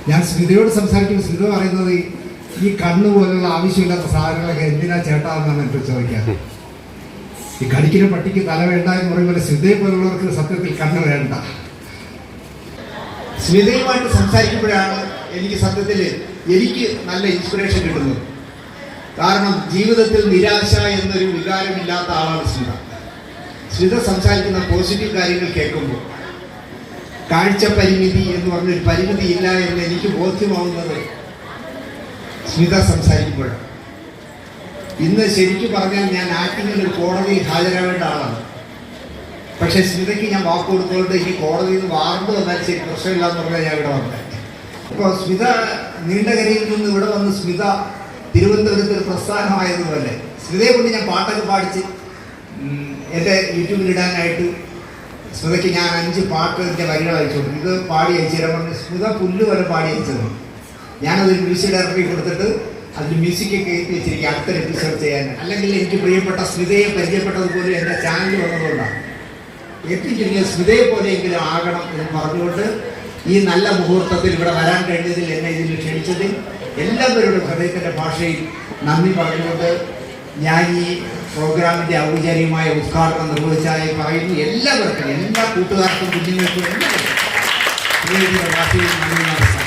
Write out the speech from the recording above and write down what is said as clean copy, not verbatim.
ഞാൻ സ്മിതയോട് സംസാരിക്കുമ്പോൾ സ്മിത പറയുന്നത് ഈ കണ്ണ് പോലുള്ള ആവശ്യമില്ലാത്ത സാധനങ്ങളൊക്കെ എന്തിനാ ചേട്ടാന്നാണ് എനിക്ക് ചോദിക്കാൻ. ഈ കടിക്കുന്ന പട്ടിക്ക് തല വേണ്ട എന്ന് പറയുമ്പോൾ സ്മിതയെ പോലുള്ളവർക്ക് സത്യത്തിൽ കണ്ണ് വേണ്ട. സ്മിതയുമായിട്ട് സംസാരിക്കുമ്പോഴാണ് എനിക്ക് സത്യത്തിൽ എനിക്ക് നല്ല ഇൻസ്പിറേഷൻ കിട്ടുന്നത്. കാരണം ജീവിതത്തിൽ നിരാശ എന്നൊരു വികാരമില്ലാത്ത ആളാണ് സ്മിത. സ്മിത സംസാരിക്കുന്ന പോസിറ്റീവ് കാര്യങ്ങൾ കേൾക്കുമ്പോൾ കാഴ്ച പരിമിതി എന്ന് പറഞ്ഞൊരു പരിമിതി ഇല്ല എന്ന് എനിക്ക് ബോധ്യമാവുന്നത് സ്മിത സംസാരിക്കുമ്പോഴാണ്. ഇന്ന് ശരിക്കും പറഞ്ഞാൽ ഞാൻ ആക്ടിങ്ങിൽ ഒരു കോടതിയിൽ ഹാജരാവേണ്ട ആളാണ്. പക്ഷെ സ്മിതയ്ക്ക് ഞാൻ വാക്ക് കൊടുത്തുകൊണ്ട് ഈ കോടതിയിൽ നിന്ന് വാർന്നു വന്നാൽ ശരി പ്രശ്നമില്ല എന്ന് പറഞ്ഞാൽ ഞാൻ ഇവിടെ വന്നത്. അപ്പോൾ സ്മിത നീണ്ടകരയിൽ നിന്ന് ഇവിടെ വന്ന് സ്മിത തിരുവനന്തപുരത്ത് ഒരു പ്രസ്ഥാനമായതുപോലെ സ്മിതയെ കൊണ്ട് ഞാൻ പാട്ടൊക്കെ പാടിച്ച് എൻ്റെ യൂട്യൂബിലിടാനായിട്ട് സ്മിതയ്ക്ക് ഞാൻ 5 പാട്ടിൻ്റെ വരികൾ അയച്ചോളൂ. ഇത് പാടി അയച്ചു തരാൻ പറഞ്ഞ് സ്മിത പുല്ല് വരെ പാടി അയച്ചത്. ഞാനതൊരു മ്യൂസിക് ഡയറക്ടറി കൊടുത്തിട്ട് അതിൽ മ്യൂസിക്കൊക്കെ എഴുതി വെച്ചിരിക്കും അടുത്തൊരു എപ്പിസോഡ് ചെയ്യാൻ. അല്ലെങ്കിൽ എനിക്ക് പ്രിയപ്പെട്ട സ്മിതയെ പരിചയപ്പെട്ടതുപോലെ എൻ്റെ ചാനൽ വന്നതുകൊണ്ടാണ് ഏറ്റവും ചുരുങ്ങിയ സ്മിതയെ പോലെയെങ്കിലും ആകണം എന്ന് പറഞ്ഞുകൊണ്ട് ഈ നല്ല മുഹൂർത്തത്തിൽ ഇവിടെ വരാൻ കഴിഞ്ഞതിൽ എന്നെ ഇതിൽ ക്ഷണിച്ചതിൽ എല്ലാവരുടെ ഹൃദയത്തിൻ്റെ ഭാഷയിൽ നന്ദി പറഞ്ഞുകൊണ്ട് ഞാൻ ഈ പ്രോഗ്രാമിൻ്റെ ഔപചാരികമായ ഉദ്ഘാടനം നിർവഹിച്ചതായി പറയുന്നു. എല്ലാവർക്കും, എല്ലാ കൂട്ടുകാർക്കും, കുഞ്ഞുങ്ങൾക്കും എല്ലാവർക്കും ഭാഷയിൽ നന്ദി.